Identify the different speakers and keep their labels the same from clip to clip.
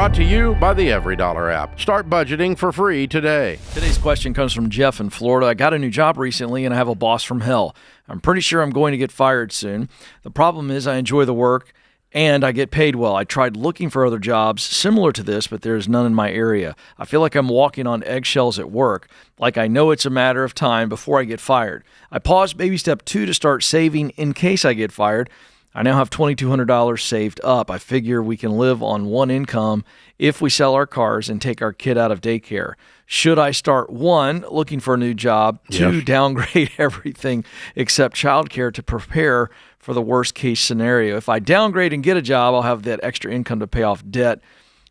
Speaker 1: Brought to you by the EveryDollar app. Start budgeting for free today.
Speaker 2: Today's question comes from Jeff in Florida. I got a new job recently and I have a boss from hell. I'm pretty sure I'm going to get fired soon. The problem is I enjoy the work and I get paid well. I tried looking for other jobs similar to this, but there's none in my area. I feel like I'm walking on eggshells at work, like I know it's a matter of time before I get fired. I paused baby step 2 to start saving in case I get fired. I now have $2,200 saved up. I figure we can live on one income if we sell our cars and take our kid out of daycare. Should I start 1, looking for a new job, 2, downgrade everything except childcare to prepare for the worst case scenario? If I downgrade and get a job, I'll have that extra income to pay off debt,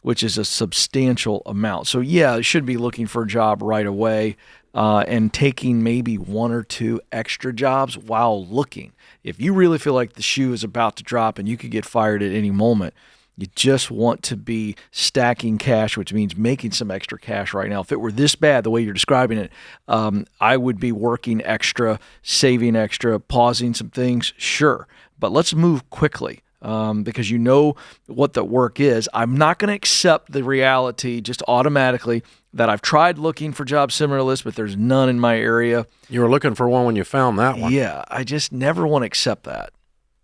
Speaker 2: which is a substantial amount. So yeah, I should be looking for a job right away and taking maybe 1 or 2 extra jobs while looking. If you really feel like the shoe is about to drop and you could get fired at any moment, you just want to be stacking cash, which means making some extra cash right now. If it were this bad, the way you're describing it, I would be working extra, saving extra, pausing some things, sure. But let's move quickly because you know what the work is. I'm not going to accept the reality just automatically that I've tried looking for jobs similar to this, but there's none in my area.
Speaker 1: You were looking for one when you found that one.
Speaker 2: Yeah, I just never want to accept that.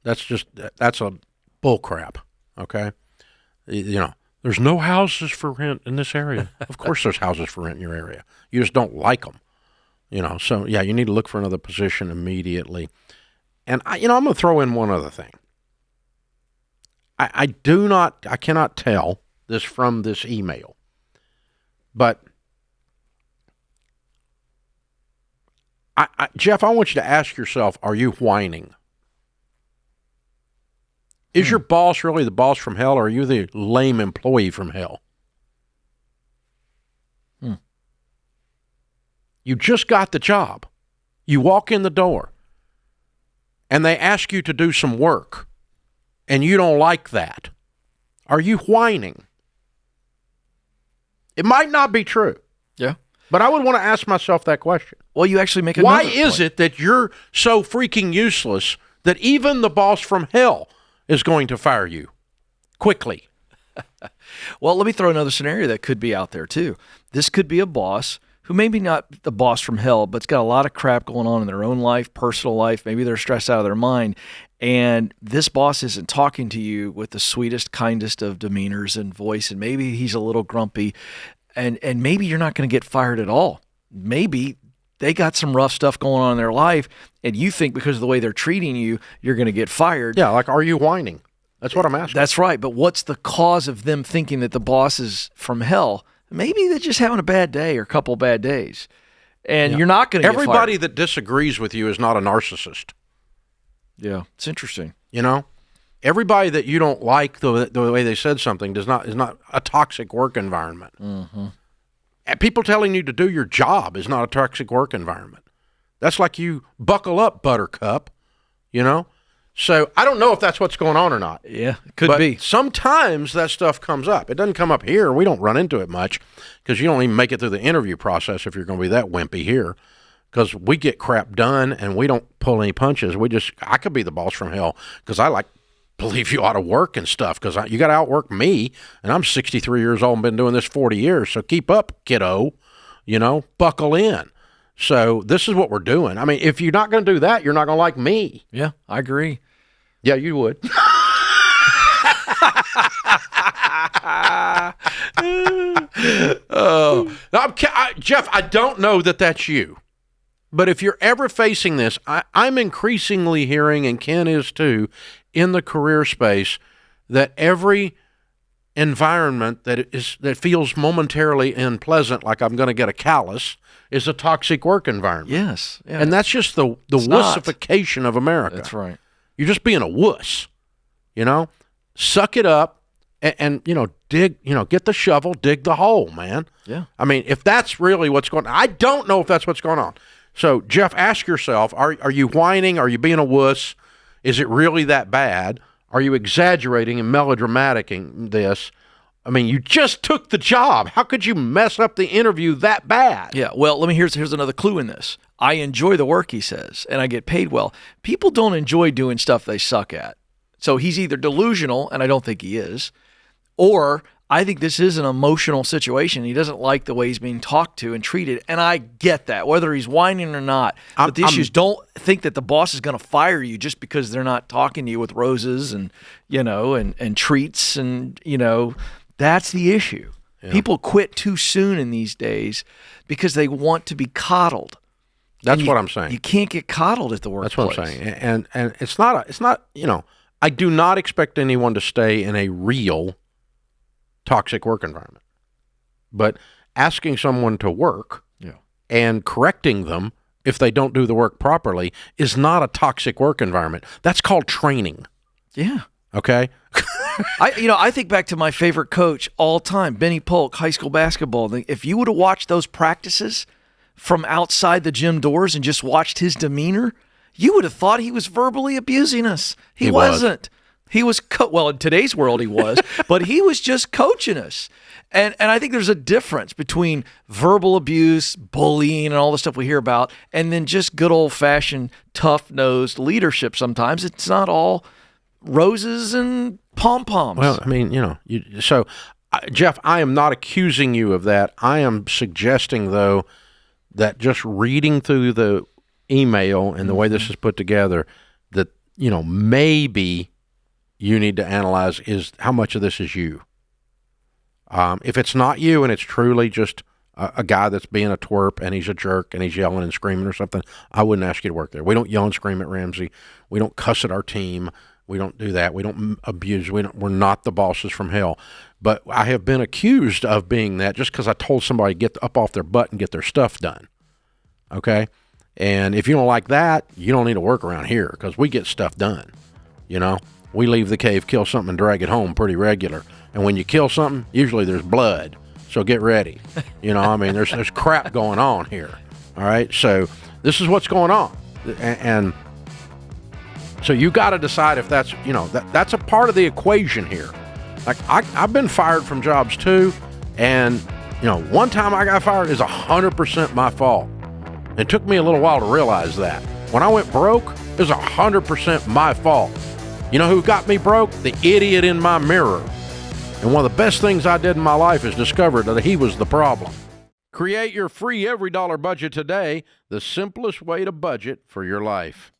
Speaker 1: That's a bull crap, okay? You know, there's no houses for rent in this area. Of course there's houses for rent in your area. You just don't like them, you know. So, yeah, you need to look for another position immediately. And, I'm going to throw in one other thing. I cannot tell this from this email, but Jeff, I want you to ask yourself, are you whining? Is your boss really the boss from hell, or are you the lame employee from hell? You just got the job. You walk in the door, and they ask you to do some work, and you don't like that. Are you whining? It might not be true.
Speaker 2: Yeah.
Speaker 1: But I would want to ask myself that question.
Speaker 2: Well, you actually make another
Speaker 1: Why
Speaker 2: point.
Speaker 1: is it that you're so freaking useless that even the boss from hell is going to fire you quickly?
Speaker 2: Well, let me throw another scenario that could be out there too. This could be a boss who maybe not the boss from hell, but's got a lot of crap going on in their own life, personal life. Maybe they're stressed out of their mind. And this boss isn't talking to you with the sweetest, kindest of demeanors and voice. And maybe he's a little grumpy. And maybe you're not going to get fired at all. Maybe they got some rough stuff going on in their life, and you think because of the way they're treating you, you're going to get fired.
Speaker 1: Yeah, like, are you whining? That's what I'm asking.
Speaker 2: That's right. But what's the cause of them thinking that the boss is from hell? Maybe they're just having a bad day or a couple bad days. And you're not going to get fired.
Speaker 1: Everybody that disagrees with you is not a narcissist.
Speaker 2: Yeah, it's interesting.
Speaker 1: You know? Everybody that you don't like the way they said something is not a toxic work environment.
Speaker 2: Mm-hmm.
Speaker 1: And people telling you to do your job is not a toxic work environment. That's like you buckle up, buttercup, you know? So I don't know if that's what's going on or not.
Speaker 2: Yeah, it could be.
Speaker 1: Sometimes that stuff comes up. It doesn't come up here. We don't run into it much because you don't even make it through the interview process if you're going to be that wimpy here, because we get crap done and we don't pull any punches. I could be the boss from hell because I believe you ought to work and stuff because you got to outwork me, and I'm 63 years old and been doing this 40 years. So keep up, kiddo, buckle in. So this is what we're doing. I mean, if you're not going to do that, you're not going to like me.
Speaker 2: Yeah, I agree.
Speaker 1: Yeah, you would. Jeff, I don't know that that's you. But if you're ever facing this, I'm increasingly hearing, and Ken is too, in the career space, that every environment that feels momentarily unpleasant, like I'm going to get a callus, is a toxic work environment.
Speaker 2: Yes. Yeah.
Speaker 1: And that's just the wussification of America.
Speaker 2: That's right.
Speaker 1: You're just being a wuss, Suck it up and dig, get the shovel, dig the hole, man.
Speaker 2: Yeah.
Speaker 1: I mean, if that's really what's going on, I don't know if that's what's going on. So, Jeff, ask yourself, are you whining? Are you being a wuss? Is it really that bad? Are you exaggerating and melodramaticing this? I mean, you just took the job. How could you mess up the interview that bad?
Speaker 2: Yeah, well, here's another clue in this. I enjoy the work, he says, and I get paid well. People don't enjoy doing stuff they suck at. So he's either delusional, and I don't think he is, or I think this is an emotional situation. He doesn't like the way he's being talked to and treated, and I get that, whether he's whining or not. But the issue is, don't think that the boss is going to fire you just because they're not talking to you with roses and, and treats and, that's the issue. Yeah. People quit too soon in these days because they want to be coddled.
Speaker 1: That's what I'm saying.
Speaker 2: You can't get coddled at the workplace.
Speaker 1: That's what I'm saying. And it's not, I do not expect anyone to stay in a real toxic work environment. But asking someone to work and correcting them if they don't do the work properly is not a toxic work environment. That's called training.
Speaker 2: Yeah.
Speaker 1: Okay?
Speaker 2: I think back to my favorite coach all time, Benny Polk, high school basketball. If you would have watched those practices from outside the gym doors and just watched his demeanor, you would have thought he was verbally abusing us. He wasn't. He was, well, in today's world he was, but he was just coaching us. And I think there's a difference between verbal abuse, bullying, and all the stuff we hear about, and then just good old-fashioned, tough-nosed leadership sometimes. It's not all roses and pom-poms.
Speaker 1: Well, I mean, Jeff, I am not accusing you of that. I am suggesting, though, that just reading through the email and the way this is put together, that, maybe you need to analyze is how much of this is you. If it's not you and it's truly just a guy that's being a twerp and he's a jerk and he's yelling and screaming or something, I wouldn't ask you to work there. We don't yell and scream at Ramsey. We don't cuss at our team. We don't do that. We don't abuse. We're not the bosses from hell. But I have been accused of being that just because I told somebody to get up off their butt and get their stuff done. Okay? And if you don't like that, you don't need to work around here because we get stuff done. We leave the cave, kill something, and drag it home pretty regular. And when you kill something, usually there's blood. So get ready. There's crap going on here. All right? So this is what's going on. And so you got to decide if that's, that's a part of the equation here. Like I've been fired from jobs too. And, one time I got fired is 100% my fault. It took me a little while to realize that. When I went broke, it was 100% my fault. You know who got me broke? The idiot in my mirror. And one of the best things I did in my life is discover that he was the problem. Create your free every dollar budget today, the simplest way to budget for your life.